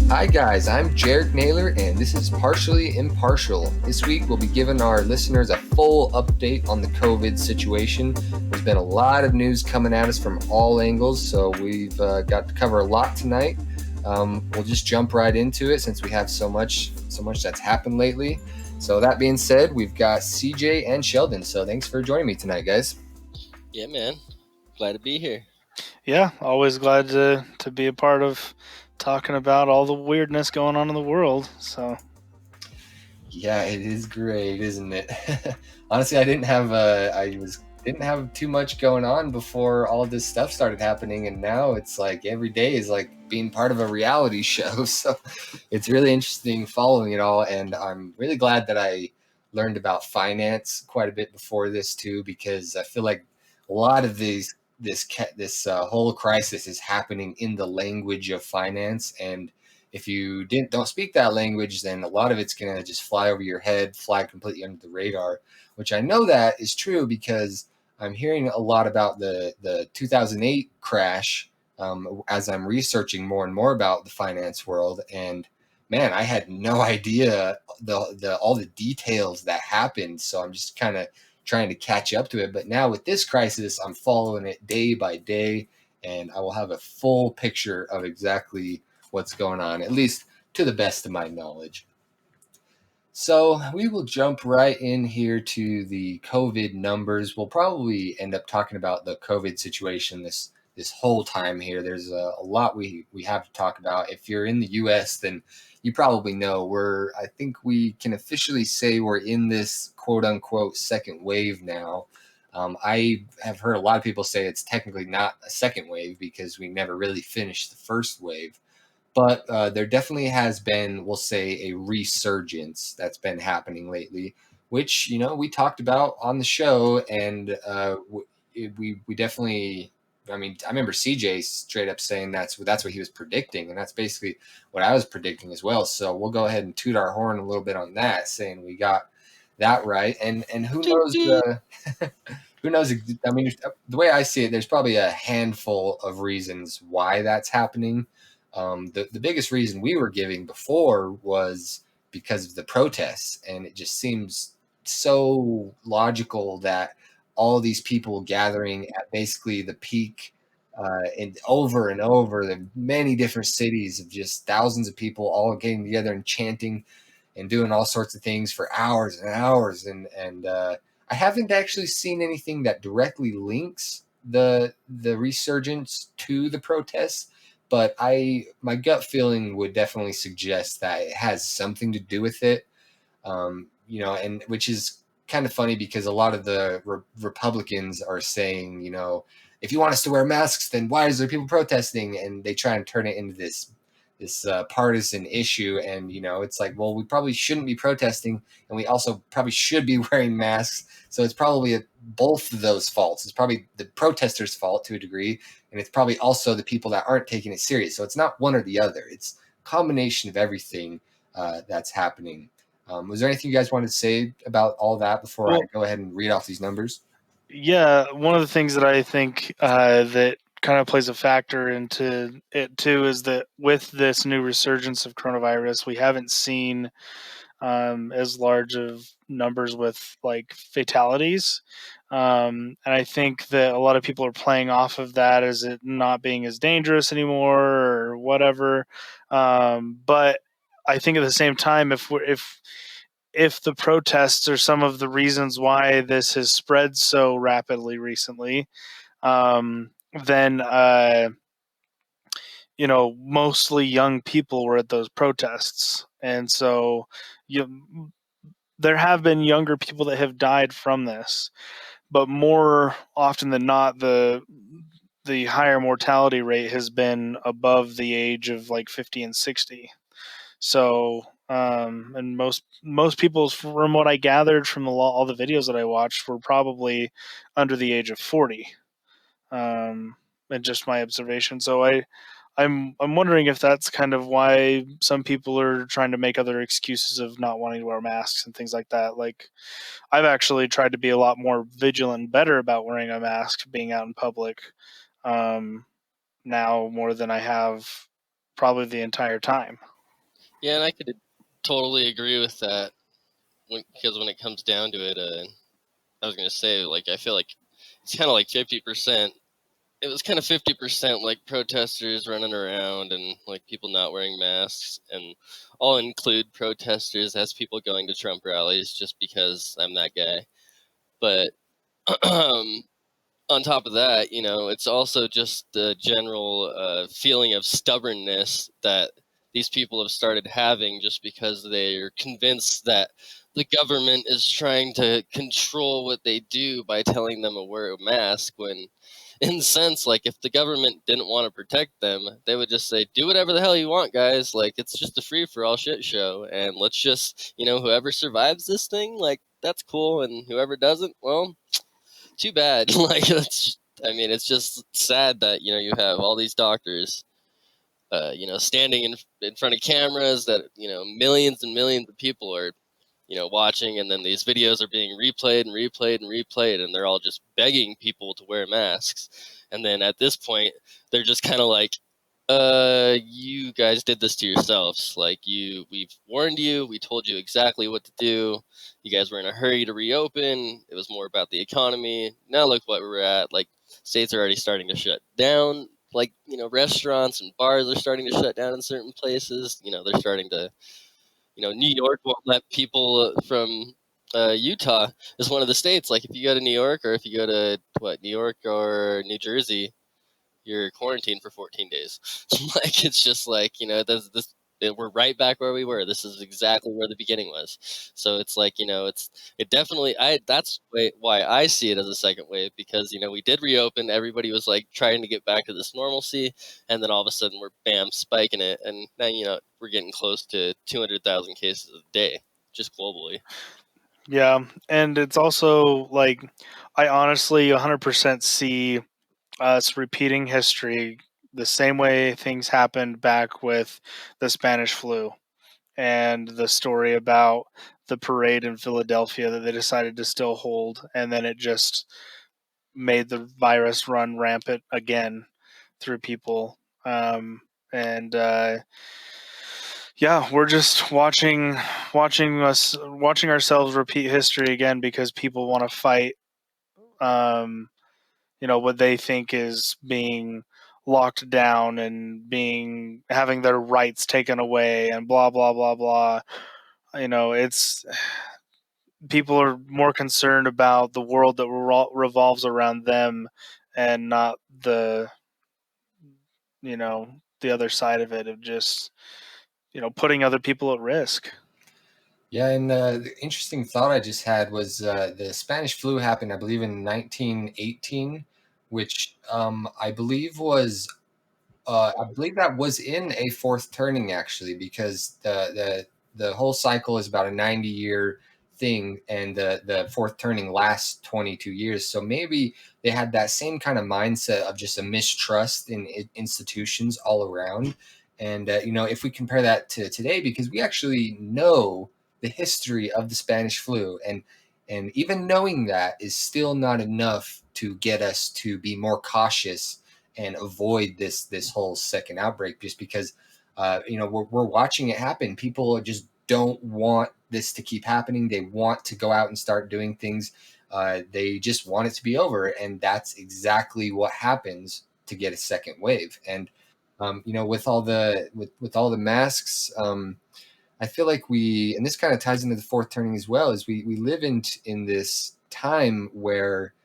Hi guys, I'm Jared Naylor and this is Partially Impartial. This week we'll be giving our listeners a full update on the COVID situation. There's been a lot of news coming at us from all angles, so we've got to cover a lot tonight. We'll just jump right into it since we have so much that's happened lately. So that being said, we've got CJ and Sheldon, so thanks for joining me tonight, guys. Yeah, man. Glad to be here. Yeah, always glad to be a part of talking about all the weirdness going on in the world. So yeah, it is great, isn't it? Honestly, I didn't have too much going on before all of this stuff started happening, and now it's like every day is like being part of a reality show. So it's really interesting following it all, and I'm really glad that I learned about finance quite a bit before this too, because I feel like a lot of this whole crisis is happening in the language of finance, and if you don't speak that language, then a lot of it's going to just fly over your head, fly completely under the radar, which I know that is true because I'm hearing a lot about the 2008 crash as I'm researching more and more about the finance world. And man, I had no idea all the details that happened. So I'm just kind of trying to catch up to it. But now with this crisis, I'm following it day by day, and I will have a full picture of exactly what's going on, at least to the best of my knowledge. So we will jump right in here to the COVID numbers. We'll probably end up talking about the COVID situation this whole time here. There's a lot we have to talk about. If you're in the U.S., then you probably know I think we can officially say we're in this quote unquote second wave now. I have heard a lot of people say it's technically not a second wave because we never really finished the first wave. But there definitely has been, we'll say, a resurgence that's been happening lately, which we talked about on the show, and we definitely. I mean, I remember CJ straight up saying that's what he was predicting, and that's basically what I was predicting as well. So we'll go ahead and toot our horn a little bit on that, saying we got that right. And who knows? Who knows? I mean, the way I see it, there's probably a handful of reasons why that's happening. The biggest reason we were giving before was because of the protests, and it just seems so logical that all these people gathering at basically the peak and over the many different cities of just thousands of people all getting together and chanting and doing all sorts of things for hours and hours, and I haven't actually seen anything that directly links the resurgence to the protests, but my gut feeling would definitely suggest that it has something to do with it. And which is kind of funny because a lot of the Republicans are saying, if you want us to wear masks, then why is there people protesting? And they try and turn it into this partisan issue. And it's like, well, we probably shouldn't be protesting, and we also probably should be wearing masks. So it's probably both of those faults. It's probably the protesters' fault to a degree, and it's probably also the people that aren't taking it serious. So it's not one or the other. It's a combination of everything that's happening. Was there anything you guys wanted to say about all that before I go ahead and read off these numbers? Yeah, one of the things that I think that kind of plays a factor into it too is that with this new resurgence of coronavirus, we haven't seen as large of numbers with like fatalities. And I think that a lot of people are playing off of that as it not being as dangerous anymore or whatever. But I think at the same time, if the protests are some of the reasons why this has spread so rapidly recently, then mostly young people were at those protests, and so there have been younger people that have died from this, but more often than not, the higher mortality rate has been above the age of like 50 and 60. So, and most people, from what I gathered from all the videos that I watched, were probably under the age of 40. And just my observation. So I'm wondering if that's kind of why some people are trying to make other excuses of not wanting to wear masks and things like that. Like, I've actually tried to be a lot more vigilant and better about wearing a mask being out in public, um, now more than I have probably the entire time. Yeah, and I could totally agree with that. Because when it comes down to it, I was gonna say, like, I feel like it's kind of like 50%. It was kind of 50% like protesters running around and like people not wearing masks, and I'll include protesters as people going to Trump rallies just because I'm that guy. But on top of that, it's also just the general feeling of stubbornness that these people have started having just because they're convinced that the government is trying to control what they do by telling them to wear a mask when, in a sense, like, if the government didn't want to protect them, they would just say, do whatever the hell you want, guys. Like, it's just a free-for-all shit show, and let's just, whoever survives this thing, like, that's cool, and whoever doesn't, well, too bad. Like, it's just sad that you have all these doctors, standing in front of cameras that millions and millions of people are watching, and then these videos are being replayed and replayed and replayed, and they're all just begging people to wear masks. And then at this point, they're just kind of like, you guys did this to yourselves. Like, we've warned you, we told you exactly what to do. You guys were in a hurry to reopen. It was more about the economy. Now look what we're at. Like, states are already starting to shut down. Like, restaurants and bars are starting to shut down in certain places. They're starting to, New York won't let people from Utah is one of the states. Like, if you go to New York, or if you go to New York or New Jersey, you're quarantined for 14 days. Like, it's just like, we're right back where we were. This is exactly where the beginning was. So it's like, it definitely, that's why I see it as a second wave, because, we did reopen. Everybody was like trying to get back to this normalcy. And then all of a sudden we're spiking it. And now, we're getting close to 200,000 cases a day, just globally. Yeah, and it's also like, I honestly 100% see us repeating history the same way things happened back with the Spanish flu and the story about the parade in Philadelphia that they decided to still hold, and then it just made the virus run rampant again through people. And Yeah, we're just watching ourselves repeat history again because people want to fight, um, what they think is being locked down and being having their rights taken away and blah blah blah blah. It's people are more concerned about the world that revolves around them and not the other side of it, of just putting other people at risk. Yeah, and the interesting thought I just had was the Spanish flu happened, I believe, in 1918, which I believe that was in a fourth turning, actually, because the whole cycle is about a 90-year thing, and the fourth turning lasts 22 years. So maybe they had that same kind of mindset of just a mistrust in institutions all around. And if we compare that to today, because we actually know the history of the Spanish flu, and even knowing that is still not enough to get us to be more cautious and avoid this whole second outbreak, just because we're watching it happen. People just don't want this to keep happening. They want to go out and start doing things. They just want it to be over, and that's exactly what happens to get a second wave. And with all the masks, I feel like and this kind of ties into the fourth turning as well, is we live in this time where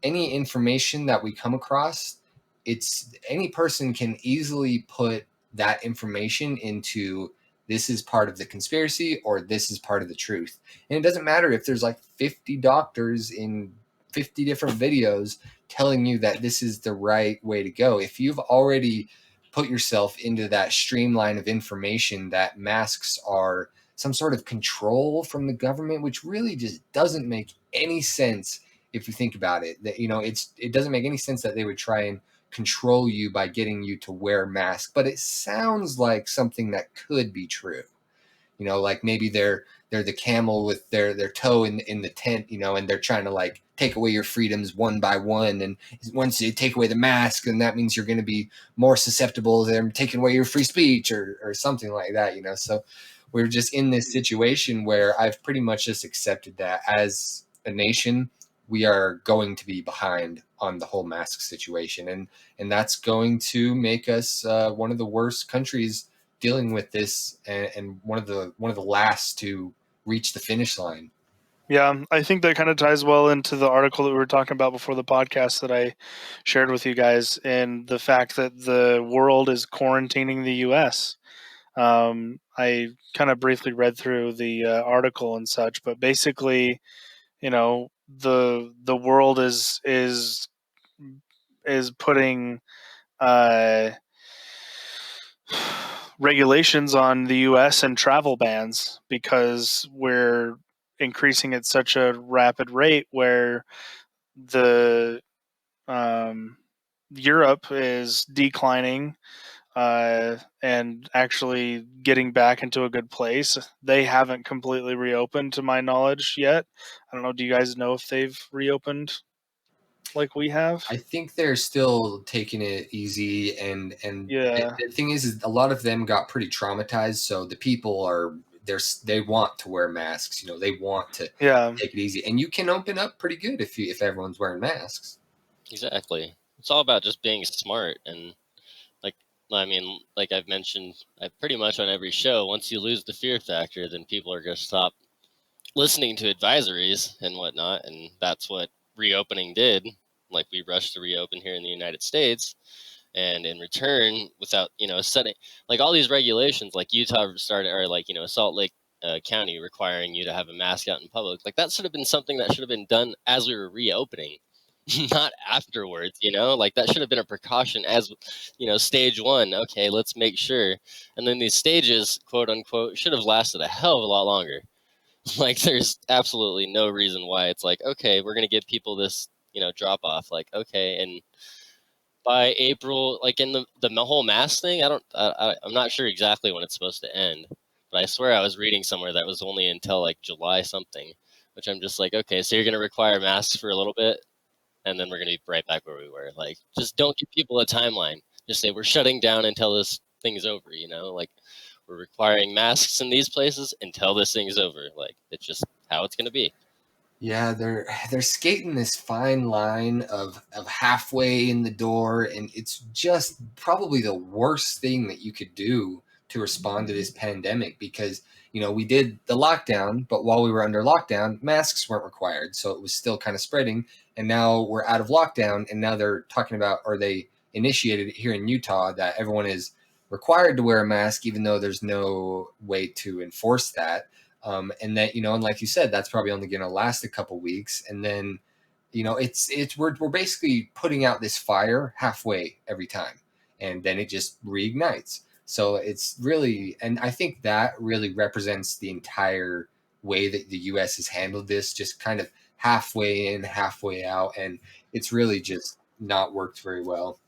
any information that we come across, it's any person can easily put that information into, this is part of the conspiracy or this is part of the truth. And it doesn't matter if there's like 50 doctors in 50 different videos telling you that this is the right way to go. If you've already put yourself into that streamline of information that masks are some sort of control from the government, which really just doesn't make any sense if you think about it, that it doesn't make any sense that they would try and control you by getting you to wear a mask. But it sounds like something that could be true. Like maybe they're the camel with their toe in the tent, and they're trying to like take away your freedoms one by one. And once they take away the mask, then that means you're going to be more susceptible to them taking away your free speech or something like that. So we're just in this situation where I've pretty much just accepted that as a nation, we are going to be behind on the whole mask situation. And that's going to make us one of the worst countries dealing with this, and one of the last to reach the finish line. Yeah, I think that kind of ties well into the article that we were talking about before the podcast that I shared with you guys, and the fact that the world is quarantining the U.S. I kind of briefly read through the article and such, but basically, the world is putting uh, regulations on the U.S. and travel bans because we're increasing at such a rapid rate where the Europe is declining and actually getting back into a good place. They haven't completely reopened to my knowledge yet. I don't know. Do you guys know if they've reopened like we have? I think they're still taking it easy, and Yeah. the thing is a lot of them got pretty traumatized, so the people they want to wear masks. They want to Yeah. take it easy, and you can open up pretty good if everyone's wearing masks. Exactly. It's all about just being smart. And like, I mean, like I've mentioned, pretty much on every show, once you lose the fear factor, then people are going to stop listening to advisories and whatnot. And that's what reopening did. Like, we rushed to reopen here in the United States. And in return, without, setting, like, all these regulations, like Utah started, or like, Salt Lake County requiring you to have a mask out in public, like that should have been something that should have been done as we were reopening. Not afterwards, like that should have been a precaution as, stage one. Okay, let's make sure. And then these stages, quote unquote, should have lasted a hell of a lot longer. Like, there's absolutely no reason why it's like, okay, we're going to give people this, drop off. Like, okay. And by April, like in the whole mask thing, I'm not sure exactly when it's supposed to end, but I swear I was reading somewhere that was only until like July something, which I'm just like, okay, so you're going to require masks for a little bit, and then we're going to be right back where we were. Like, just don't give people a timeline. Just say we're shutting down until this thing's over, like we're requiring masks in these places until this thing's over. Like, it's just how it's going to be. Yeah, they're skating this fine line of halfway in the door, and it's just probably the worst thing that you could do to respond to this pandemic, because we did the lockdown, but while we were under lockdown, masks weren't required, so it was still kind of spreading. And now we're out of lockdown, and now they're talking about, or they initiated it here in Utah, that everyone is required to wear a mask, even though there's no way to enforce that. And that, and like you said, that's probably only going to last a couple weeks, and then it's we're basically putting out this fire halfway every time, and then it just reignites. So it's really, and I think that really represents the entire way that the US has handled this, just kind of halfway in, halfway out, and it's really just not worked very well.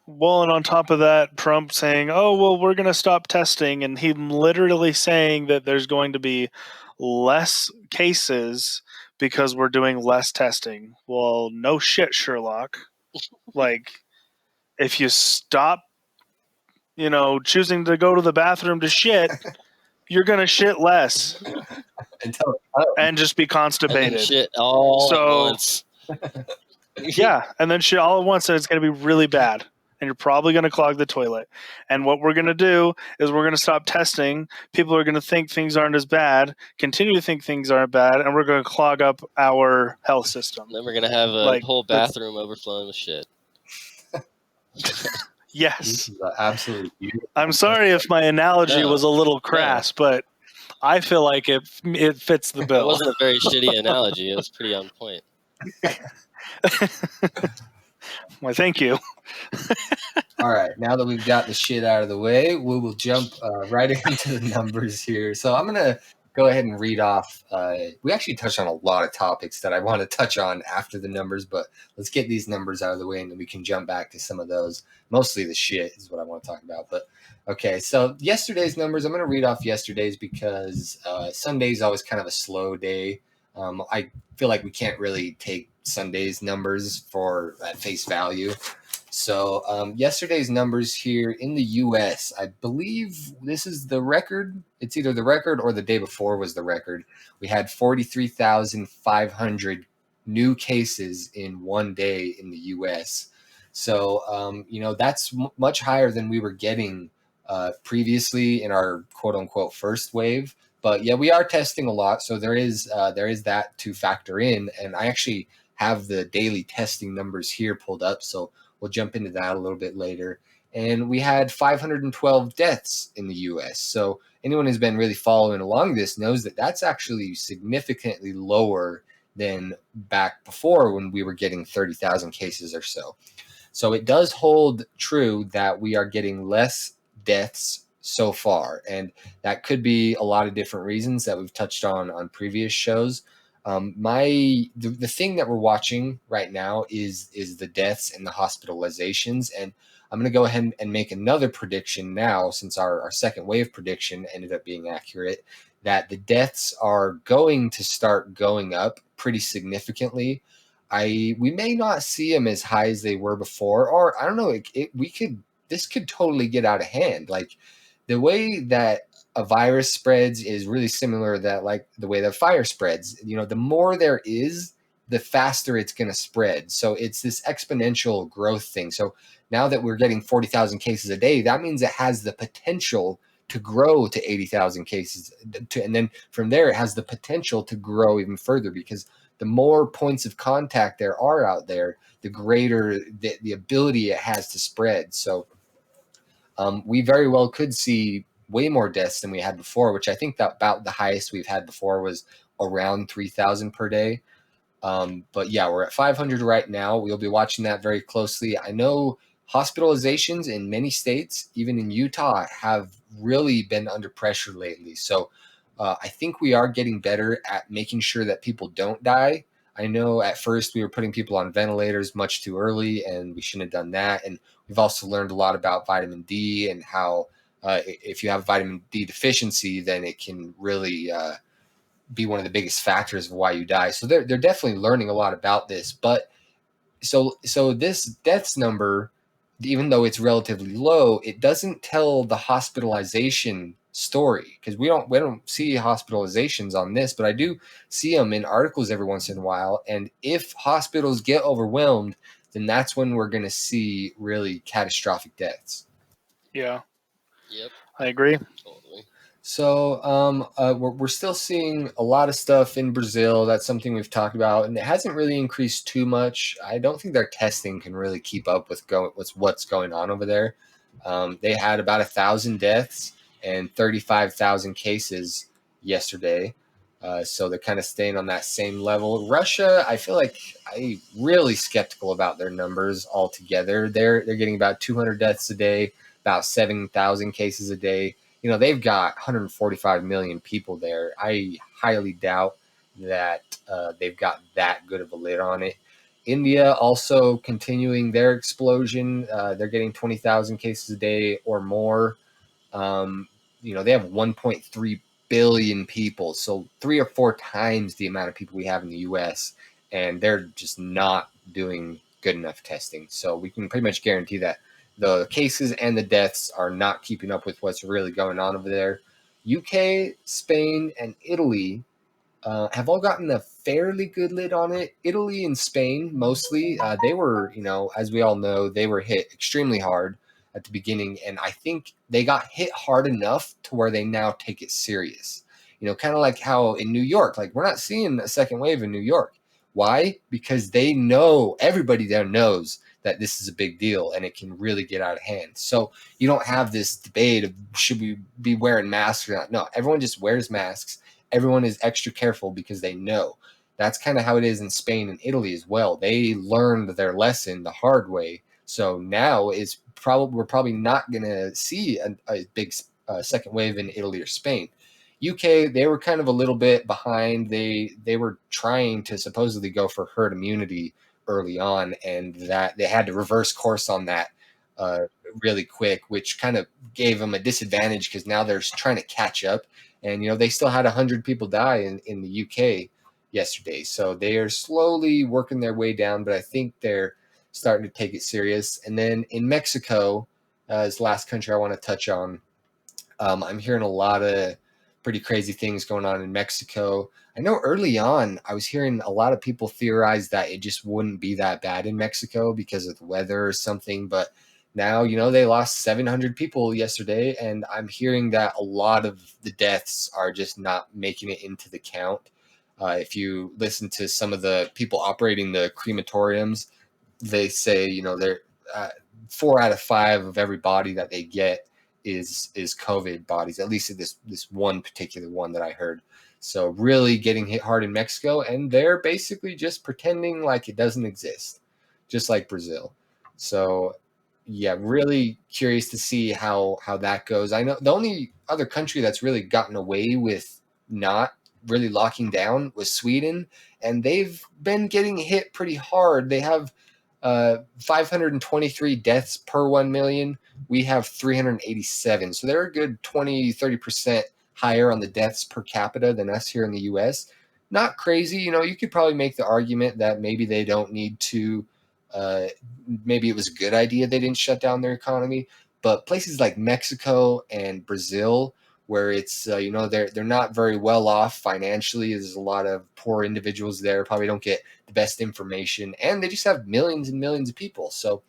Well, and on top of that, Trump saying, "Oh, well, we're going to stop testing," and him literally saying that there's going to be less cases because we're doing less testing. Well, no shit, Sherlock. Like, if you stop, choosing to go to the bathroom to shit, you're going to shit less Until and just be And then constipated. shit all at So, once. yeah, and then shit all at once, and it's going to be really bad. And you're probably going to clog the toilet. And what we're going to do is we're going to stop testing. People are going to think things aren't as bad, continue to think things aren't bad, and we're going to clog up our health system. Then we're going to have a whole bathroom overflowing with shit. Yes. This is absolutely beautiful. I'm sorry if my analogy was a little crass, but I feel like it fits the bill. It wasn't a very shitty analogy. It was pretty on point. Well, thank you. All right, now that we've got the shit out of the way, we will jump right into the numbers here. So I'm gonna go ahead and read off. We actually touched on a lot of topics that I want to touch on after the numbers, but let's get these numbers out of the way and then we can jump back to some of those. Mostly the shit is what I want to talk about. But okay, so yesterday's numbers, I'm going to read off yesterday's because Sunday is always kind of a slow day. I feel like we can't really take Sunday's numbers for at face value. So yesterday's numbers here in the U.S., I believe this is the record. It's either the record or the day before was the record. We had 43,500 new cases in one day in the U.S. So that's much higher than we were getting previously in our quote unquote first wave. But yeah, we are testing a lot, so there is that to factor in. And I actually have the daily testing numbers here pulled up, so we'll jump into that a little bit later. And we had 512 deaths in the US. So anyone who's been really following along this knows that that's actually significantly lower than back before when we were getting 30,000 cases or so. So it does hold true that we are getting less deaths so far. And that could be a lot of different reasons that we've touched on previous shows. The thing that we're watching right now is the deaths and the hospitalizations, and I'm going to go ahead and make another prediction now, since our second wave prediction ended up being accurate, that the deaths are going to start going up pretty significantly. We may not see them as high as they were before, or I don't know. This could totally get out of hand. Like the way that a virus spreads is really similar that like the way that fire spreads. The more there is, the faster it's going to spread. So it's this exponential growth thing. So now that we're getting 40,000 cases a day, that means it has the potential to grow to 80,000 cases. And then from there, it has the potential to grow even further, because the more points of contact there are out there, the greater the ability it has to spread. So we very well could see way more deaths than we had before, which I think that about the highest we've had before was around 3,000 per day. But yeah, we're at 500 right now. We'll be watching that very closely. I know hospitalizations in many states, even in Utah, have really been under pressure lately. So I think we are getting better at making sure that people don't die. I know at first we were putting people on ventilators much too early, and we shouldn't have done that. And we've also learned a lot about vitamin D and how if you have vitamin D deficiency, then it can really be one of the biggest factors of why you die. So they're definitely learning a lot about this. But so this deaths number, even though it's relatively low, it doesn't tell the hospitalization story, because we don't see hospitalizations on this, but I do see them in articles every once in a while. And if hospitals get overwhelmed, then that's when we're going to see really catastrophic deaths. Yeah. Yep. I agree. Totally. So we're still seeing a lot of stuff in Brazil. That's something we've talked about, and it hasn't really increased too much. I don't think their testing can really keep up with what's going on over there. They had about 1,000 deaths and 35,000 cases yesterday. So they're kind of staying on that same level. Russia, I feel like I'm really skeptical about their numbers altogether. They're getting about 200 deaths a day, about 7,000 cases a day. They've got 145 million people there. I highly doubt that they've got that good of a lid on it. India also continuing their explosion. They're getting 20,000 cases a day or more. They have 1.3 billion people, so 3 or 4 times the amount of people we have in the U.S., and they're just not doing good enough testing. So we can pretty much guarantee that the cases and the deaths are not keeping up with what's really going on over there. UK, Spain, and Italy have all gotten a fairly good lid on it. Italy and Spain, mostly, they were, as we all know, they were hit extremely hard at the beginning. And I think they got hit hard enough to where they now take it serious. Kind of like how in New York, like we're not seeing a second wave in New York. Why? Because everybody there knows that this is a big deal and it can really get out of hand. So you don't have this debate of should we be wearing masks or not. No, everyone just wears masks. Everyone is extra careful because they know. That's kind of how it is in Spain and Italy as well. They learned their lesson the hard way. So now we're probably not going to see a big second wave in Italy or Spain. UK, they were kind of a little bit behind. They were trying to supposedly go for herd immunity early on, and that they had to reverse course on that uh, really quick, which kind of gave them a disadvantage because now they're trying to catch up. And they still had 100 people die in the UK yesterday, so they are slowly working their way down. But I think they're starting to take it serious. And then in Mexico, is the last country I want to touch on. I'm hearing a lot of pretty crazy things going on in Mexico. I know early on, I was hearing a lot of people theorize that it just wouldn't be that bad in Mexico because of the weather or something. But now, they lost 700 people yesterday, and I'm hearing that a lot of the deaths are just not making it into the count. If you listen to some of the people operating the crematoriums, they say, they're 4 out of 5 of every body that they get is COVID bodies, at least this one particular one that I heard. So really getting hit hard in Mexico, and they're basically just pretending like it doesn't exist, just like Brazil. So yeah, really curious to see how that goes. I know the only other country that's really gotten away with not really locking down was Sweden, and they've been getting hit pretty hard. They have 523 deaths per 1 million. We have 387. So they're a good 20-30% higher on the deaths per capita than us here in the US. Not crazy. You could probably make the argument that maybe they don't need to, maybe it was a good idea they didn't shut down their economy. But places like Mexico and Brazil, where it's they're not very well off financially. There's a lot of poor individuals there, probably don't get the best information, and they just have millions and millions of people. So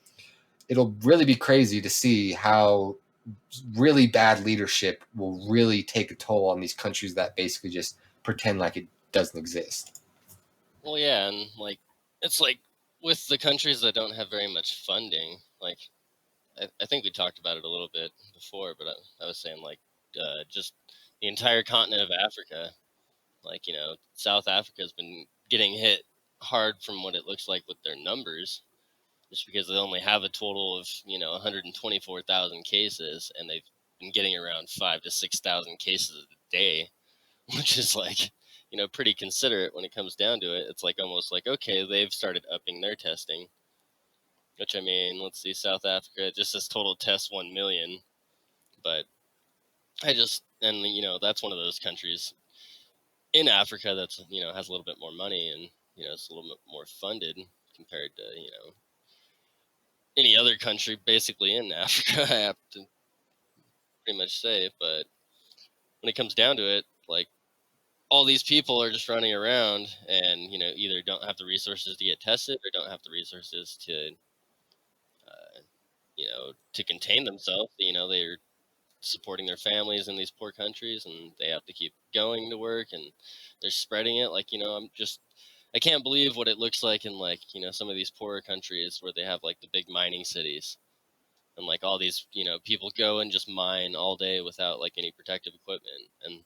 it'll really be crazy to see how really bad leadership will really take a toll on these countries that basically just pretend like it doesn't exist. Well, yeah, and it's like with the countries that don't have very much funding, I think we talked about it a little bit before, but I was saying just the entire continent of Africa, South Africa has been getting hit hard from what it looks like with their numbers, just because they only have a total of 124,000 cases, and they've been getting around 5,000 to 6,000 cases a day, which is pretty considerate when it comes down to it. It's almost like, okay, they've started upping their testing, which, I mean, let's see, South Africa, it just says total tests 1 million, but that's one of those countries in Africa that's, has a little bit more money, and, it's a little bit more funded compared to, any other country basically in Africa, I have to pretty much say. But when it comes down to it, all these people are just running around and, either don't have the resources to get tested or don't have the resources to, to contain themselves. They're supporting their families in these poor countries, and they have to keep going to work, and they're spreading it. I can't believe what it looks like in some of these poorer countries where they have the big mining cities, and all these people go and just mine all day without any protective equipment, and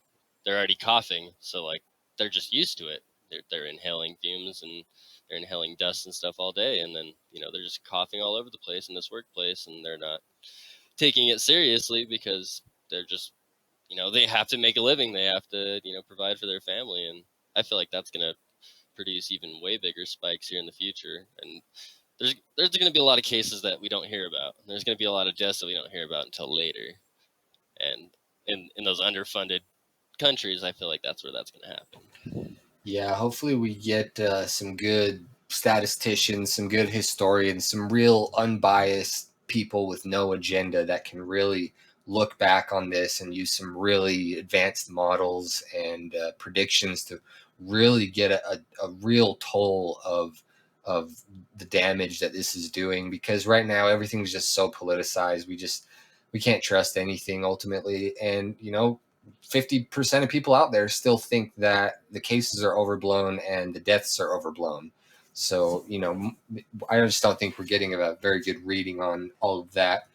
they're already coughing, so they're just used to it. They're inhaling fumes, and they're inhaling dust and stuff all day, and then they're just coughing all over the place in this workplace, and they're not taking it seriously because they're just they have to make a living, they have to provide for their family. And I feel like that's going to produce even way bigger spikes here in the future, and there's going to be a lot of cases that we don't hear about. There's going to be a lot of deaths that we don't hear about until later. And in those underfunded countries, I feel like that's where that's going to happen. Yeah, hopefully we get some good statisticians, some good historians, some real unbiased people with no agenda that can really look back on this and use some really advanced models and predictions to really get a real toll of the damage that this is doing. Because right now everything's just so politicized. We can't trust anything ultimately, and 50% of people out there still think that the cases are overblown and the deaths are overblown. So, I just don't think we're getting a very good reading on all of that.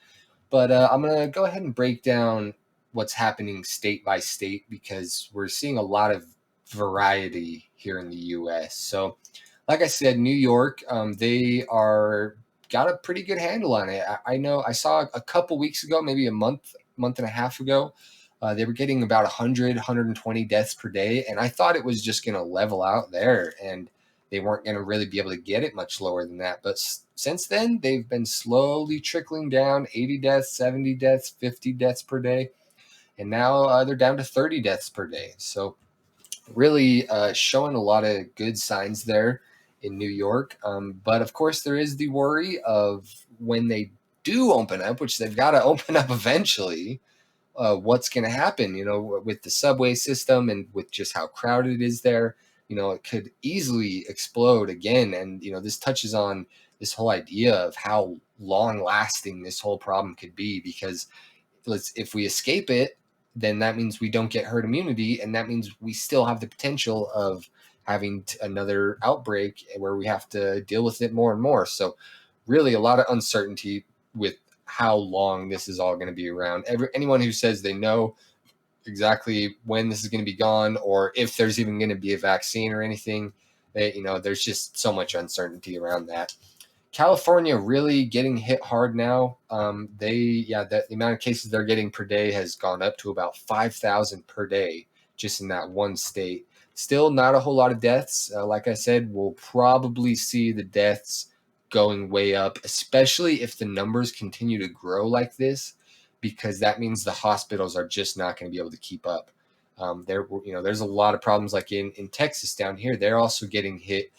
But I'm going to go ahead and break down what's happening state by state because we're seeing a lot of variety here in the US. So, like I said, New York, they are got a pretty good handle on it. I know I saw a couple weeks ago, maybe a month and a half ago, They were getting about 100, 120 deaths per day, and I thought it was just going to level out there, and they weren't going to really be able to get it much lower than that. But since then, they've been slowly trickling down: 80 deaths, 70 deaths, 50 deaths per day, and now they're down to 30 deaths per day. So really showing a lot of good signs there in New York. But of course, there is the worry of when they do open up, which they've got to open up eventually. What's going to happen, with the subway system and with just how crowded it is there. It could easily explode again. And, this touches on this whole idea of how long lasting this whole problem could be, because if we escape it, then that means we don't get herd immunity, and that means we still have the potential of having another outbreak where we have to deal with it more and more. So really a lot of uncertainty with how long this is all going to be around. Anyone who says they know exactly when this is going to be gone, or if there's even going to be a vaccine or anything, there's just so much uncertainty around that. California really getting hit hard now. The amount of cases they're getting per day has gone up to about 5,000 per day just in that one state. Still not a whole lot of deaths. Like I said, we'll probably see the deaths going way up, especially if the numbers continue to grow like this, because that means the hospitals are just not going to be able to keep up. There's a lot of problems, like in Texas down here. They're also getting hit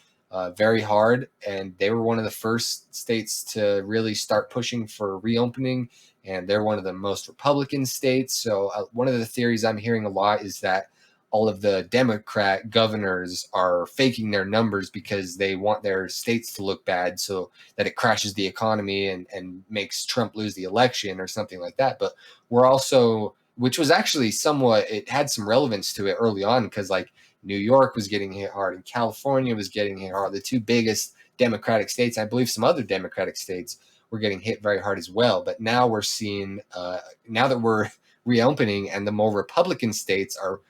very hard, and they were one of the first states to really start pushing for reopening, and they're one of the most Republican states. So one of the theories I'm hearing a lot is that all of the Democrat governors are faking their numbers because they want their states to look bad so that it crashes the economy and makes Trump lose the election or something like that. But we're also, which was actually somewhat, it had some relevance to it early on, because like New York was getting hit hard and California was getting hit hard. The two biggest Democratic states, I believe some other Democratic states, were getting hit very hard as well. But now we're seeing, now that we're reopening, and the more Republican states are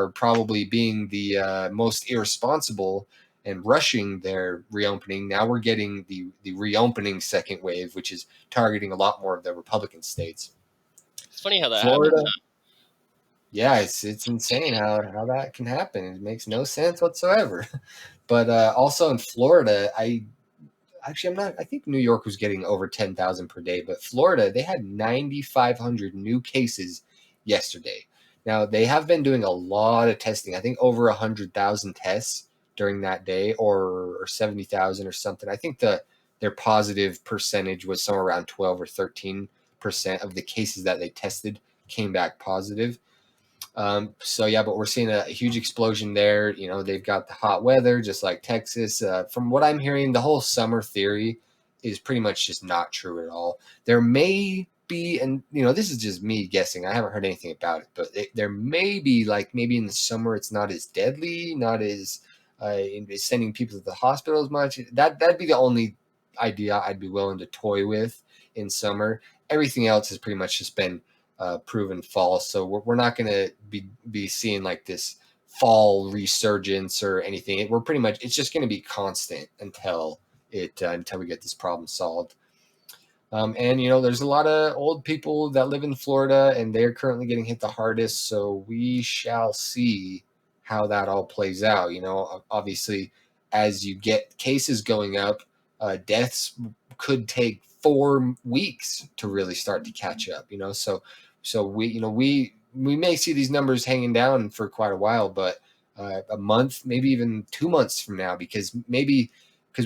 probably being the most irresponsible and rushing their reopening. Now we're getting the reopening second wave, which is targeting a lot more of the Republican states. It's funny how that Florida, happens. yeah, it's insane how that can happen. It makes no sense whatsoever. But also in Florida, I think New York was getting over 10,000 per day, but Florida, they had 9,500 new cases yesterday. Now, they have been doing a lot of testing. I think over 100,000 tests during that day, or 70,000 or something. I think their positive percentage was somewhere around 12 or 13% of the cases that they tested came back positive. So yeah, but we're seeing a huge explosion there. They've got the hot weather, just like Texas. From what I'm hearing, the whole summer theory is pretty much just not true at all. There may be, and this is just me guessing. I haven't heard anything about it, but there may be, like, maybe in the summer it's not as deadly, not as sending people to the hospital as much. That'd be the only idea I'd be willing to toy with in summer. Everything else has pretty much just been proven false. So we're not going to be seeing like this fall resurgence or anything. We're pretty much, it's just going to be constant until we get this problem solved. And there's a lot of old people that live in Florida, and they're currently getting hit the hardest. So we shall see how that all plays out. Obviously, as you get cases going up, deaths could take 4 weeks to really start to catch up. So we may see these numbers hanging down for quite a while, but a month, maybe even 2 months from now, because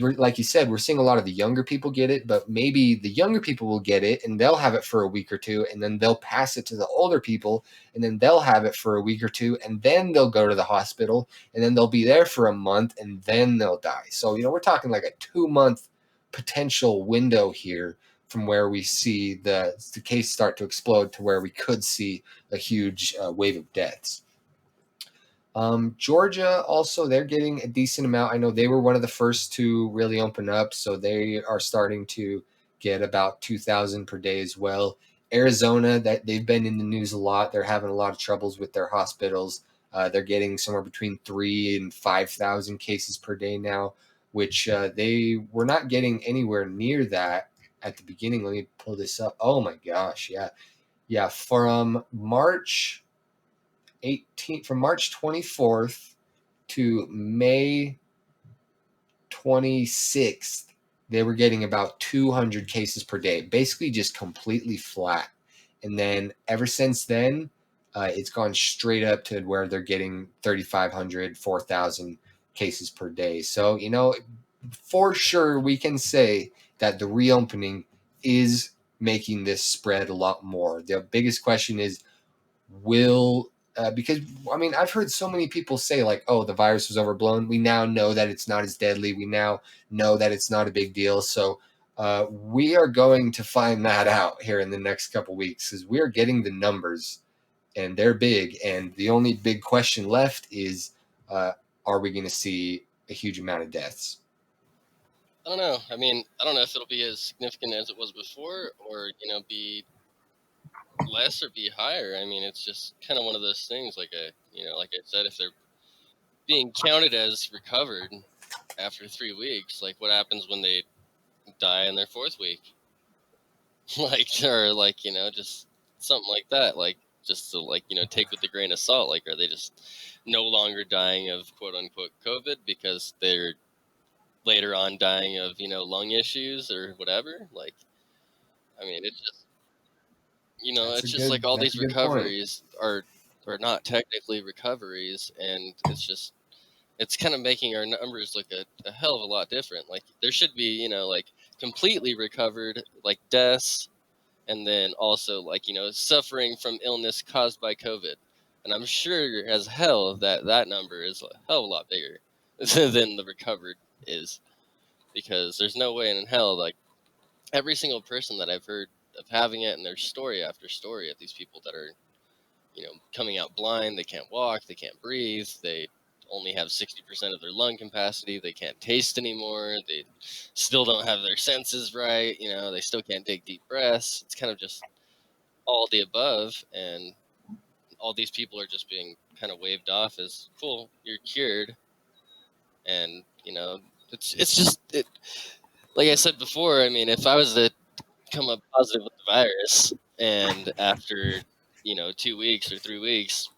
we're, like you said, we're seeing a lot of the younger people get it, but maybe the younger people will get it and they'll have it for a week or two, and then they'll pass it to the older people, and then they'll have it for a week or two, and then they'll go to the hospital, and then they'll be there for a month, and then they'll die. So, we're talking like a 2-month potential window here from where we see the case start to explode to where we could see a huge wave of deaths. Georgia also, they're getting a decent amount. I know they were one of the first to really open up, so they are starting to get about 2,000 per day as well. Arizona, that they've been in the news a lot. They're having a lot of troubles with their hospitals. They're getting somewhere between 3,000 and 5,000 cases per day now, which they were not getting anywhere near that at the beginning. Let me pull this up. Oh my gosh, yeah. Yeah, from March from March 24th to May 26th, they were getting about 200 cases per day, basically just completely flat. And then ever since then, it's gone straight up to where they're getting 3,500, 4,000 cases per day. So, for sure, we can say that the reopening is making this spread a lot more. The biggest question is, will because I mean, I've heard so many people say like, "Oh, the virus was overblown. We now know that it's not as deadly. We now know that it's not a big deal." So we are going to find that out here in the next couple weeks, because we are getting the numbers, and they're big. And the only big question left is, uh, are we going to see a huge amount of deaths? I don't know. I mean, I don't know if it'll be as significant as it was before, or be less or be higher. I mean, it's just kind of one of those things. Like like I said, if they're being counted as recovered after 3 weeks, like what happens when they die in their fourth week? Or just something like that. Like just to take with a grain of salt. Like, are they just no longer dying of quote unquote COVID because they're later on dying of lung issues or whatever? Like, I mean, it's just it's just like all That's these a good point. recoveries are not technically recoveries, and it's kind of making our numbers look a hell of a lot different. Like, there should be like completely recovered, like deaths, and then also like suffering from illness caused by COVID. And I'm sure as hell that number is a hell of a lot bigger than the recovered is, because there's no way in hell, like, every single person that I've heard of having it, and there's story after story of these people that are coming out blind. They can't walk, they can't breathe, they only have 60% of their lung capacity, they can't taste anymore, they still don't have their senses right, they still can't take deep breaths. It's kind of just all the above, and all these people are just being kind of waved off as, cool, you're cured. And it's just like I said before. I mean, if I was to come up positive with the virus, and after 2 weeks or 3 weeks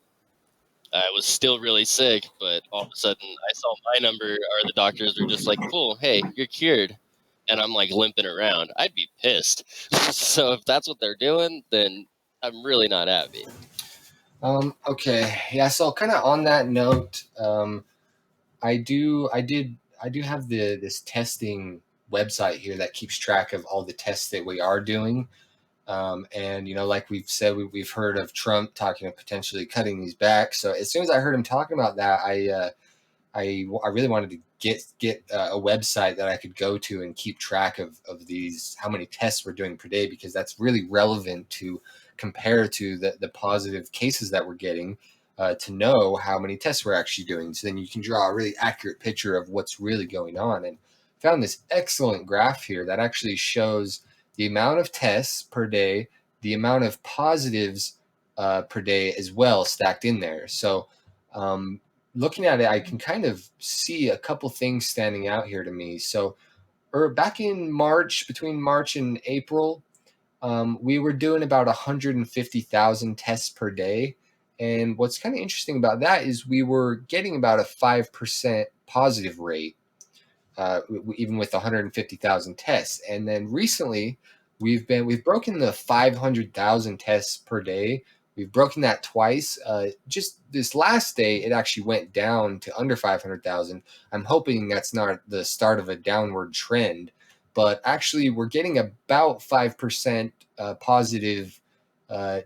I was still really sick, but all of a sudden I saw my number, or the doctors were just like, cool, hey, you're cured, and I'm like limping around, I'd be pissed. So if that's what they're doing, then I'm really not happy. Okay, yeah. So kind of on that note, I do have this testing website here that keeps track of all the tests that we are doing. And like we've said, we've heard of Trump talking of potentially cutting these back. So as soon as I heard him talking about that, I really wanted to get a website that I could go to and keep track of these, how many tests we're doing per day, because that's really relevant to compare to the positive cases that we're getting, to know how many tests we're actually doing. So then you can draw a really accurate picture of what's really going on. And found this excellent graph here that actually shows the amount of tests per day, the amount of positives per day as well, stacked in there. So looking at it, I can kind of see a couple things standing out here to me. So, back in March, between March and April, we were doing about 150,000 tests per day. And what's kind of interesting about that is we were getting about a 5% positive rate, even with 150,000 tests. And then recently, we've broken the 500,000 tests per day. We've broken that twice. Just this last day, it actually went down to under 500,000. I'm hoping that's not the start of a downward trend, but actually, we're getting about 5% positive uh,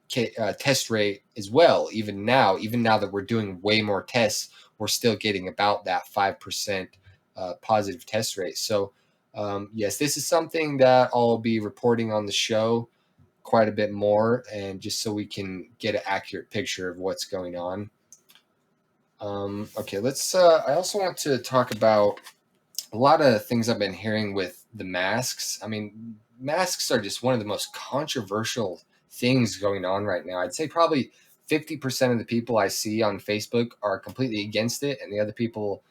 test rate as well. Even now that we're doing way more tests, we're still getting about that 5% positive test rate. So, yes, this is something that I'll be reporting on the show quite a bit more, and just so we can get an accurate picture of what's going on. Okay, let's. I also want to talk about a lot of things I've been hearing with the masks. I mean, masks are just one of the most controversial things going on right now. I'd say probably 50% of the people I see on Facebook are completely against it, and the other people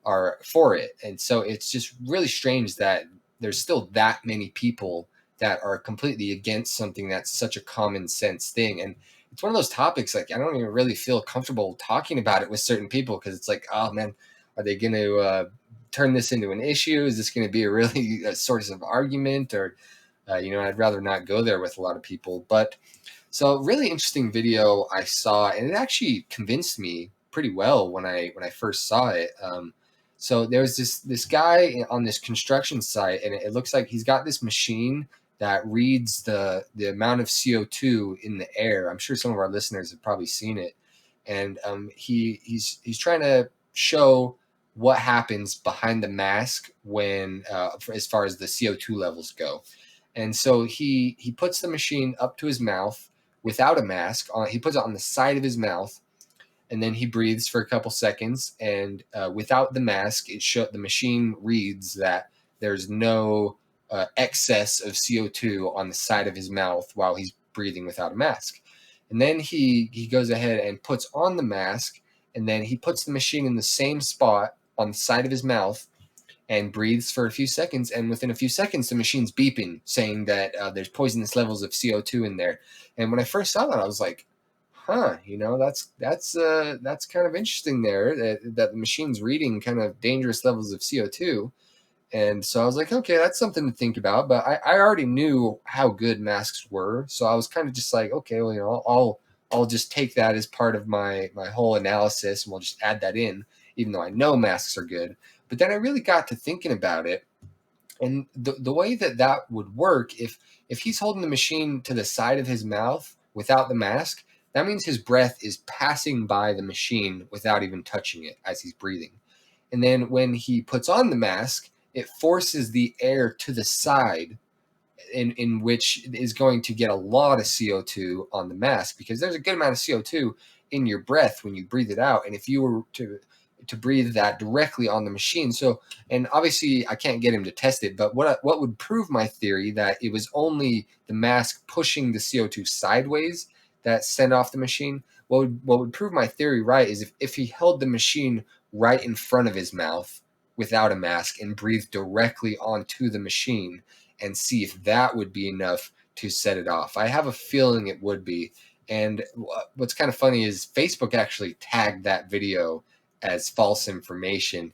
are for it. And so it's just really strange that there's still that many people that are completely against something that's such a common sense thing. And it's one of those topics, like, I don't even really feel comfortable talking about it with certain people, because it's like, oh man, are they going to turn this into an issue? Is this going to be a really a source of argument? Or I'd rather not go there with a lot of people. But so, really interesting video I saw, and it actually convinced me pretty well when I first saw it. So there was this guy on this construction site, and it looks like he's got this machine that reads the amount of CO2 in the air. I'm sure some of our listeners have probably seen it, and he's trying to show what happens behind the mask when as far as the CO2 levels go. And so he puts the machine up to his mouth without a mask on. He puts it on the side of his mouth, and then he breathes for a couple seconds. And without the mask, the machine reads that there's no excess of CO2 on the side of his mouth while he's breathing without a mask. And then he goes ahead and puts on the mask, and then he puts the machine in the same spot on the side of his mouth and breathes for a few seconds. And within a few seconds, the machine's beeping, saying that there's poisonous levels of CO2 in there. And when I first saw that, I was like, huh, that's kind of interesting there, that the machine's reading kind of dangerous levels of CO2. And so I was like, okay, that's something to think about. But I already knew how good masks were. So I was kind of just like, okay, well, I'll just take that as part of my whole analysis, and we'll just add that in, even though I know masks are good. But then I really got to thinking about it, and the way that would work, if he's holding the machine to the side of his mouth without the mask, that means his breath is passing by the machine without even touching it as he's breathing. And then when he puts on the mask, it forces the air to the side, in which is going to get a lot of CO2 on the mask, because there's a good amount of CO2 in your breath when you breathe it out. And if you were to breathe that directly on the machine, so, and obviously I can't get him to test it, but what would prove my theory that it was only the mask pushing the CO2 sideways that sent off the machine, what would prove my theory right is if he held the machine right in front of his mouth without a mask and breathed directly onto the machine, and see if that would be enough to set it off. I have a feeling it would be. And what's kind of funny is Facebook actually tagged that video as false information,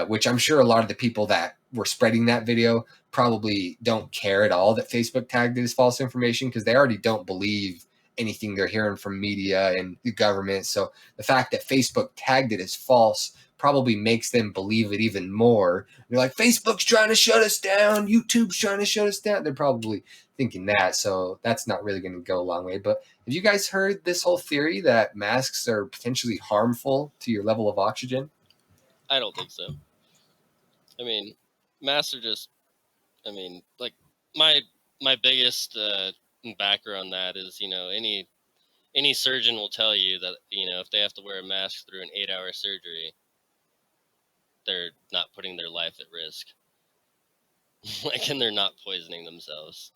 which I'm sure a lot of the people that were spreading that video probably don't care at all that Facebook tagged it as false information, because they already don't believe anything they're hearing from media and the government. So the fact that Facebook tagged it as false probably makes them believe it even more. They're like, Facebook's trying to shut us down, YouTube's trying to shut us down. They're probably thinking that. So that's not really going to go a long way. But have you guys heard this whole theory that masks are potentially harmful to your level of oxygen? I don't think so. I mean, masks are just. I mean, like my biggest backer on that is, any surgeon will tell you that, if they have to wear a mask through an 8-hour surgery, they're not putting their life at risk. And they're not poisoning themselves.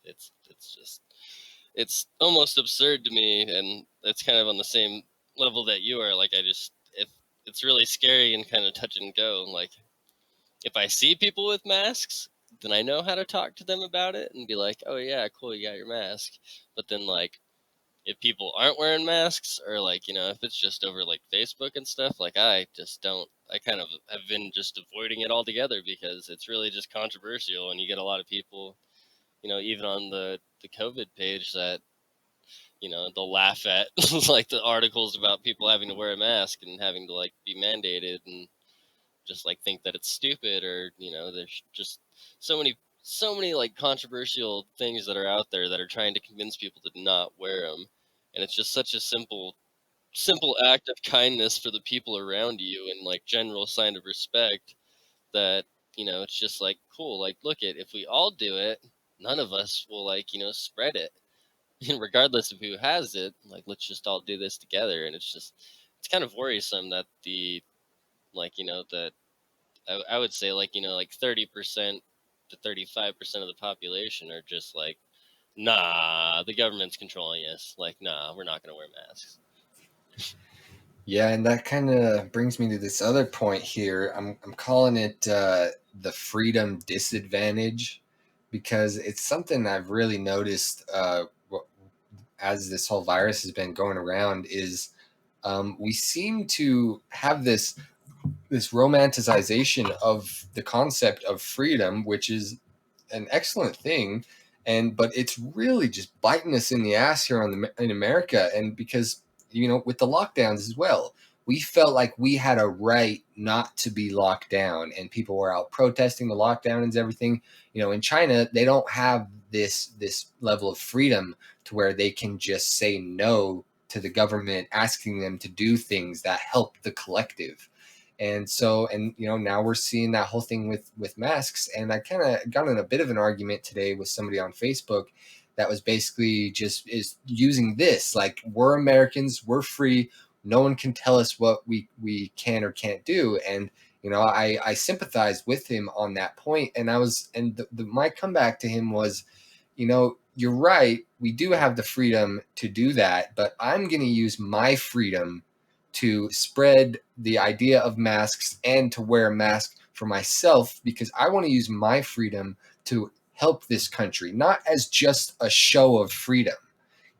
It's almost absurd to me, and it's kind of on the same level that you are. Like, if it's really scary and kind of touch and go. Like, if I see people with masks, then I know how to talk to them about it and be like, oh yeah, cool, you got your mask. But then, like, if people aren't wearing masks, or, like, if it's just over like Facebook and stuff, like, I kind of have been just avoiding it altogether, because it's really just controversial, and you get a lot of people, even on the COVID page, that, they'll laugh at like the articles about people having to wear a mask and having to, like, be mandated, and just, like, think that it's stupid, or, there's just so many like controversial things that are out there that are trying to convince people to not wear them. And it's just such a simple act of kindness for the people around you, and, like, general sign of respect, that, it's just like, cool, like, look, if we all do it, none of us will, like, spread it. And regardless of who has it, like, let's just all do this together. And it's kind of worrisome that that I would say, like, like 30% to 35% of the population are just like, nah, the government's controlling us. Like, nah, we're not going to wear masks. Yeah, and that kind of brings me to this other point here. I'm calling it the freedom disadvantage, because it's something I've really noticed as this whole virus has been going around is we seem to have this romanticization of the concept of freedom, which is an excellent thing, but it's really just biting us in the ass here in America, and because with the lockdowns as well, we felt like we had a right not to be locked down, and people were out protesting the lockdown and everything. In China, they don't have this level of freedom to where they can just say no to the government asking them to do things that help the collective. And now we're seeing that whole thing with masks. And I kind of got in a bit of an argument today with somebody on Facebook that was basically just is using this like, we're Americans, we're free, no one can tell us what we can or can't do. And I sympathized with him on that point, and my comeback to him was, you're right, we do have the freedom to do that, but I'm going to use my freedom to spread the idea of masks and to wear a mask for myself, because I want to use my freedom to help this country, not as just a show of freedom.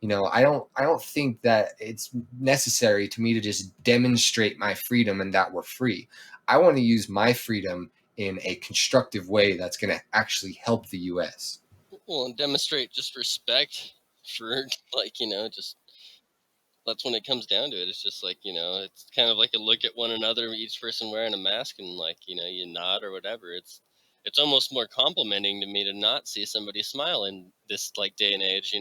I don't think that it's necessary to me to just demonstrate my freedom and that we're free. I want to use my freedom in a constructive way that's going to actually help the US. Well, and demonstrate just respect for, like, just that's when it comes down to it. It's just like, it's kind of like a look at one another, each person wearing a mask, and like, you nod or whatever. It's almost more complimenting to me to not see somebody smile in this like day and age.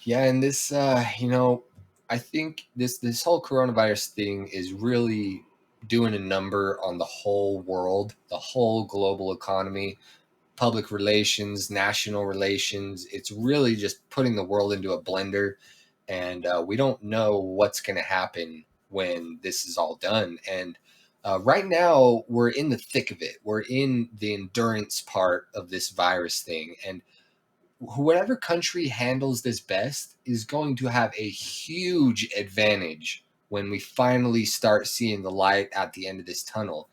Yeah, and this, I think this whole coronavirus thing is really doing a number on the whole world, the whole global economy, public relations, national relations. It's really just putting the world into a blender, and we don't know what's going to happen when this is all done. And right now, we're in the thick of it. We're in the endurance part of this virus thing, and whatever country handles this best is going to have a huge advantage when we finally start seeing the light at the end of this tunnel.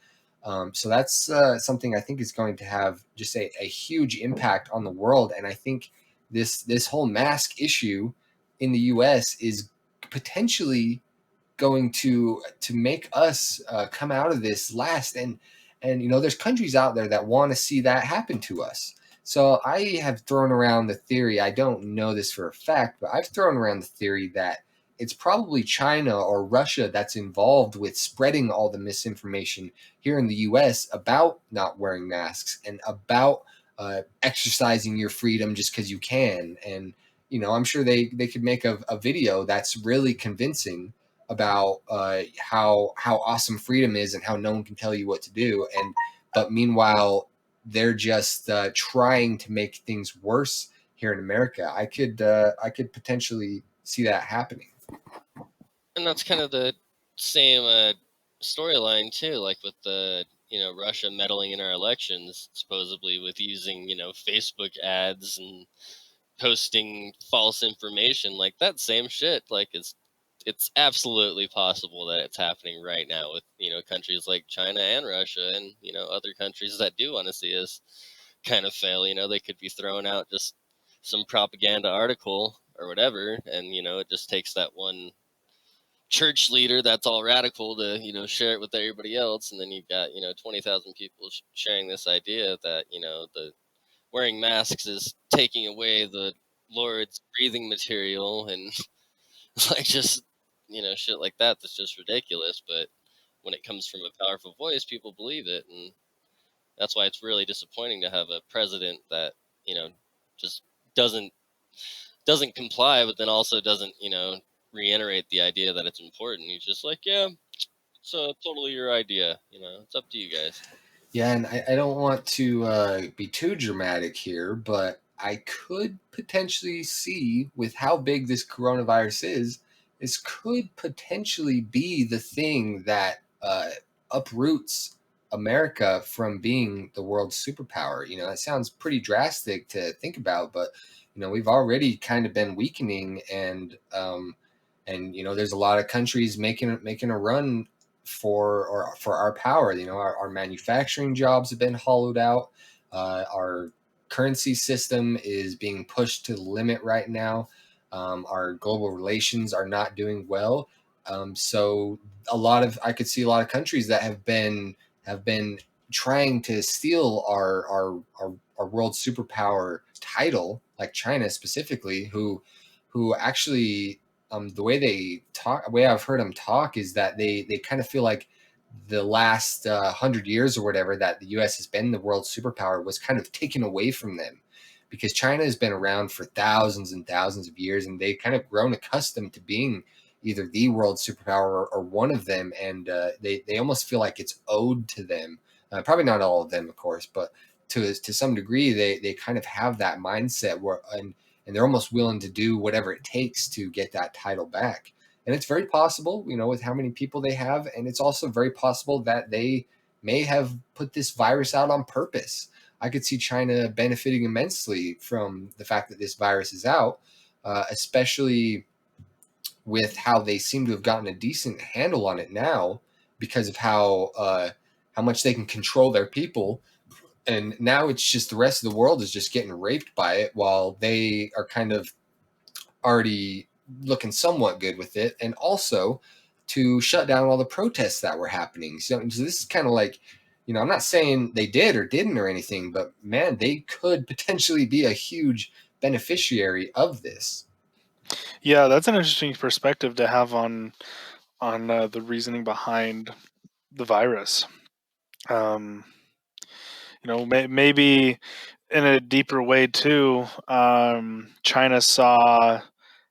So that's something I think is going to have just a huge impact on the world. And I think this whole mask issue in the U.S. is potentially going to make us come out of this last. And there's countries out there that want to see that happen to us. So I have thrown around the theory, I don't know this for a fact, but I've thrown around the theory that it's probably China or Russia that's involved with spreading all the misinformation here in the US about not wearing masks and about exercising your freedom just because you can. And I'm sure they could make a video that's really convincing about how awesome freedom is and how no one can tell you what to do. But meanwhile, they're just trying to make things worse here in America. I could potentially see that happening. And that's kind of the same storyline too, like with the Russia meddling in our elections, supposedly with using Facebook ads and posting false information. Like that same shit, like it's absolutely possible that it's happening right now with countries like China and Russia, and other countries that do want to see us kind of fail. They could be throwing out just some propaganda article or whatever, and it just takes that one church leader that's all radical to share it with everybody else, and then you've got 20,000 people sharing this idea that the wearing masks is taking away the Lord's breathing material, and like just shit like that. That's just ridiculous. But when it comes from a powerful voice, people believe it, and that's why it's really disappointing to have a president that just doesn't comply, but then also doesn't reiterate the idea that it's important. He's just like, yeah, it's totally your idea. It's up to you guys. Yeah, and I don't want to be too dramatic here, but I could potentially see with how big this coronavirus is, this could potentially be the thing that uproots America from being the world's superpower. That sounds pretty drastic to think about, but we've already kind of been weakening, and there's a lot of countries making a run for our power. Our manufacturing jobs have been hollowed out. Our currency system is being pushed to the limit right now. Our global relations are not doing well. So I could see a lot of countries that have been trying to steal our world superpower title, like China specifically, who actually the way I've heard them talk is that they kind of feel like the last 100 years or whatever that the U.S. has been the world superpower was kind of taken away from them, because China has been around for thousands and thousands of years, and they've kind of grown accustomed to being either the world superpower or one of them, and they almost feel like it's owed to them. Probably not all of them, of course, but to some degree, they kind of have that mindset where and they're almost willing to do whatever it takes to get that title back. And it's very possible, with how many people they have, and it's also very possible that they may have put this virus out on purpose. I could see China benefiting immensely from the fact that this virus is out, especially with how they seem to have gotten a decent handle on it now because of how much they can control their people. And now it's just the rest of the world is just getting raped by it, while they are kind of already looking somewhat good with it, and also to shut down all the protests that were happening. So this is kind of like, I'm not saying they did or didn't or anything, but man, they could potentially be a huge beneficiary of this. Yeah, that's an interesting perspective to have on the reasoning behind the virus. Maybe in a deeper way too. China saw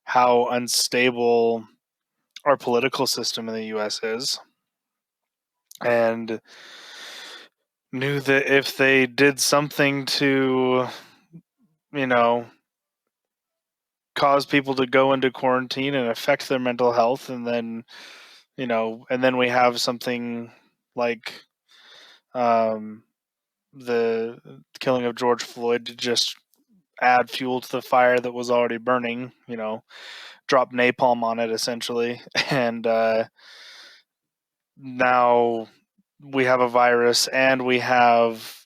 how unstable our political system in the U.S. is, and knew that if they did something to, you know, cause people to go into quarantine and affect their mental health, and then, and then we have something like the killing of George Floyd to just add fuel to the fire that was already burning, drop napalm on it essentially. And now we have a virus and we have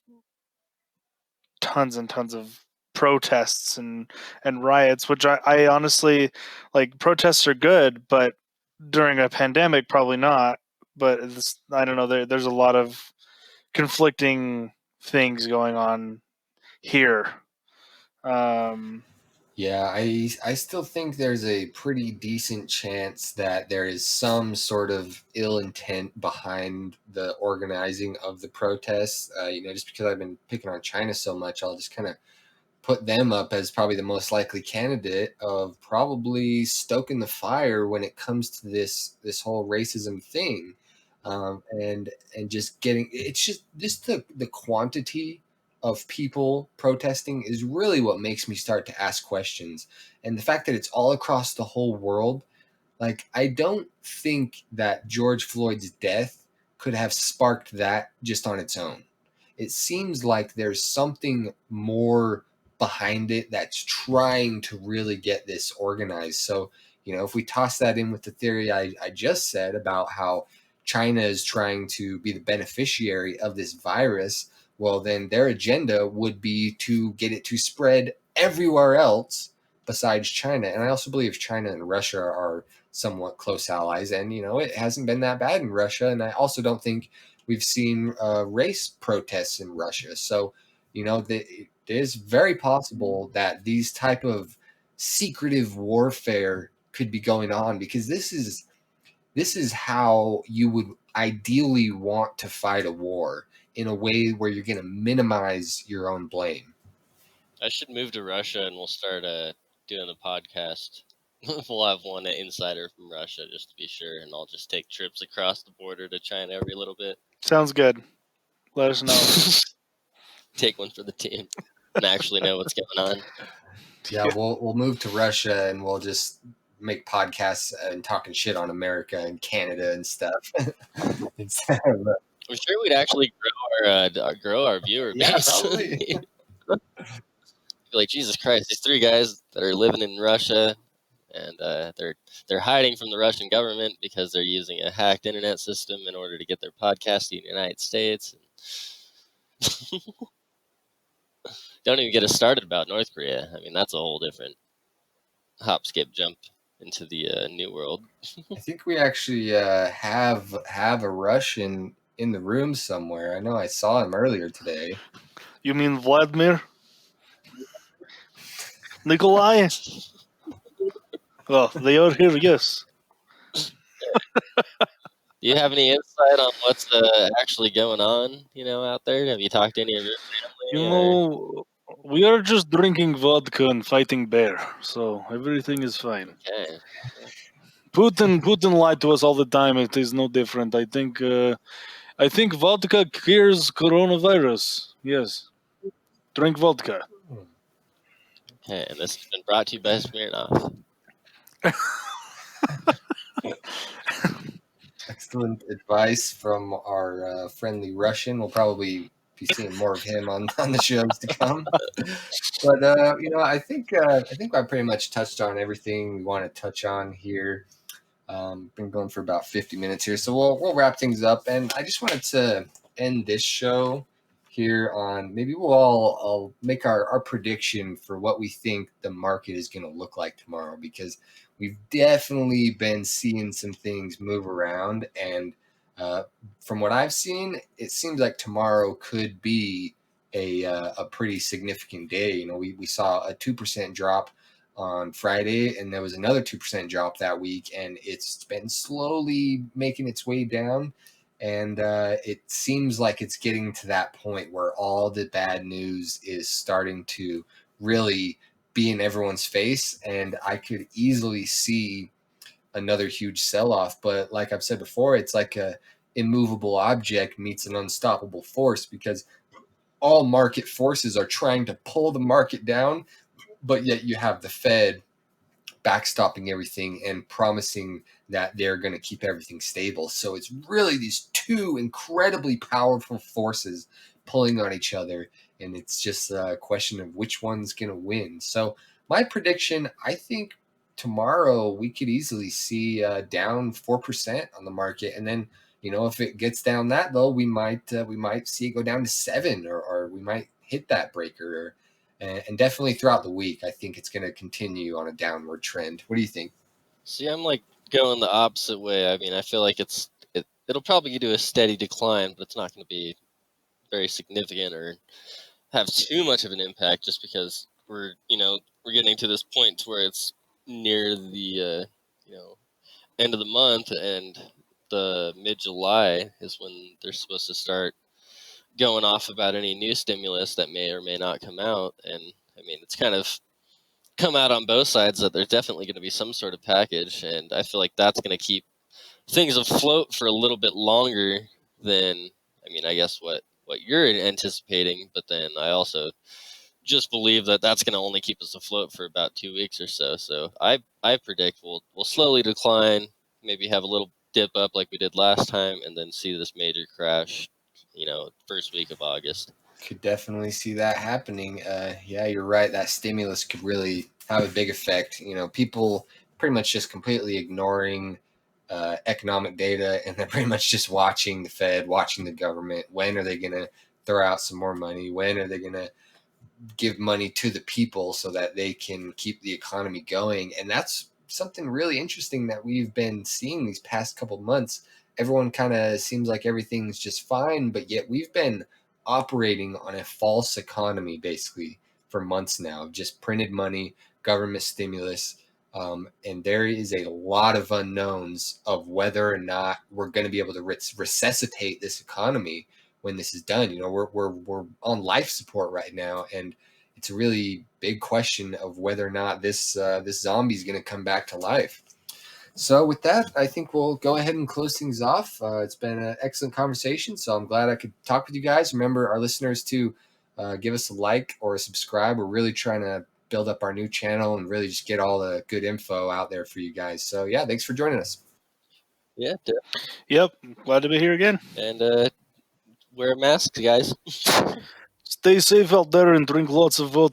tons and tons of protests and riots, which I honestly like. Protests are good, but during a pandemic, probably not. But I don't know. There's a lot of conflicting things going on here. Yeah, I still think there's a pretty decent chance that there is some sort of ill intent behind the organizing of the protests. Just because I've been picking on China so much, I'll just kind of put them up as probably the most likely candidate of probably stoking the fire when it comes to this whole racism thing, and just getting it's just the quantity of people protesting is really what makes me start to ask questions, and the fact that it's all across the whole world. Like, I don't think that George Floyd's death could have sparked that just on its own. It seems like there's something more behind it that's trying to really get this organized. So, if we toss that in with the theory I just said about how China is trying to be the beneficiary of this virus, well, then their agenda would be to get it to spread everywhere else besides China. And I also believe China and Russia are somewhat close allies, and it hasn't been that bad in Russia. And I also don't think we've seen race protests in Russia. So, it is very possible that these type of secretive warfare could be going on, because this is how you would ideally want to fight a war, in a way where you're going to minimize your own blame. I should move to Russia and we'll start doing a podcast. We'll have one insider from Russia just to be sure, and I'll just take trips across the border to China every little bit. Sounds good. Let us know. Take one for the team and actually know what's going on. Yeah, we'll move to Russia and we'll just make podcasts and talking shit on America and Canada and stuff. Instead of, I'm sure we'd actually grow our viewer yeah, base. probably. Like, Jesus Christ, these three guys that are living in Russia, and they're hiding from the Russian government because they're using a hacked internet system in order to get their podcast in the United States. Don't even get us started about North Korea. I mean, that's a whole different. hop, skip, jump into the new world. I think we actually have a Russian in the room somewhere. I know I saw him earlier today. You mean Vladimir? Nikolai? Well, they are here, yes. Do you have any insight on what's actually going on, out there? Have you talked to any of your You family? know, we are just drinking vodka and fighting bear, so everything is fine. Okay. Putin lied to us all the time. It is no different. I think vodka cures coronavirus. Yes, drink vodka. Okay, and this has been brought to you by Smirnoff. Excellent advice from our friendly Russian. We'll probably be seeing more of him on the shows to come. But I think I pretty much touched on everything we want to touch on here. Been going for about 50 minutes here, so we'll wrap things up. And I just wanted to end this show here on maybe I'll make our prediction for what we think the market is going to look like tomorrow, because we've definitely been seeing some things move around, and from what I've seen, it seems like tomorrow could be a pretty significant day. We saw a 2% drop on Friday, and there was another 2% drop that week, and it's been slowly making its way down. And it seems like it's getting to that point where all the bad news is starting to really be in everyone's face, and I could easily see another huge sell-off. But like I've said before, it's like a immovable object meets an unstoppable force, because all market forces are trying to pull the market down, but yet you have the Fed backstopping everything and promising that they're going to keep everything stable. So it's really these two incredibly powerful forces pulling on each other, and it's just a question of which one's going to win. So my prediction, I think tomorrow we could easily see down 4% on the market, and then if it gets down that low, we might see it go down to 7, or we might hit that breaker. And definitely throughout the week, I think it's going to continue on a downward trend. What do you think? See, I'm like going the opposite way. I mean, I feel like it'll probably do a steady decline, but it's not going to be very significant or have too much of an impact, just because we're getting to this point to where it's near the end of the month, and the mid-July is when they're supposed to start going off about any new stimulus that may or may not come out. And I mean, it's kind of come out on both sides that there's definitely going to be some sort of package, and I feel like that's going to keep things afloat for a little bit longer than, I mean, I guess what you're anticipating. But then I also just believe that that's going to only keep us afloat for about 2 weeks or so. So I predict we'll slowly decline, maybe have a little dip up like we did last time, and then see this major crash, first week of August. Could definitely see that happening. Yeah, you're right. That stimulus could really have a big effect. People pretty much just completely ignoring economic data, and they're pretty much just watching the Fed, watching the government. When are they going to throw out some more money? When are they going to give money to the people so that they can keep the economy going? And that's something really interesting that we've been seeing these past couple months. Everyone kind of seems like everything's just fine, but yet we've been operating on a false economy basically for months now, just printed money, government stimulus. And there is a lot of unknowns of whether or not we're going to be able to resuscitate this economy when this is done. We're on life support right now, and it's a really big question of whether or not this zombie is going to come back to life. So with that, I think we'll go ahead and close things off. It's been an excellent conversation, so I'm glad I could talk with you guys. Remember, our listeners, to give us a like or a subscribe. We're really trying to build up our new channel and really just get all the good info out there for you guys. So yeah, thanks for joining us. Yeah. Yep, glad to be here again. And wear masks, guys. Stay safe out there and drink lots of vodka.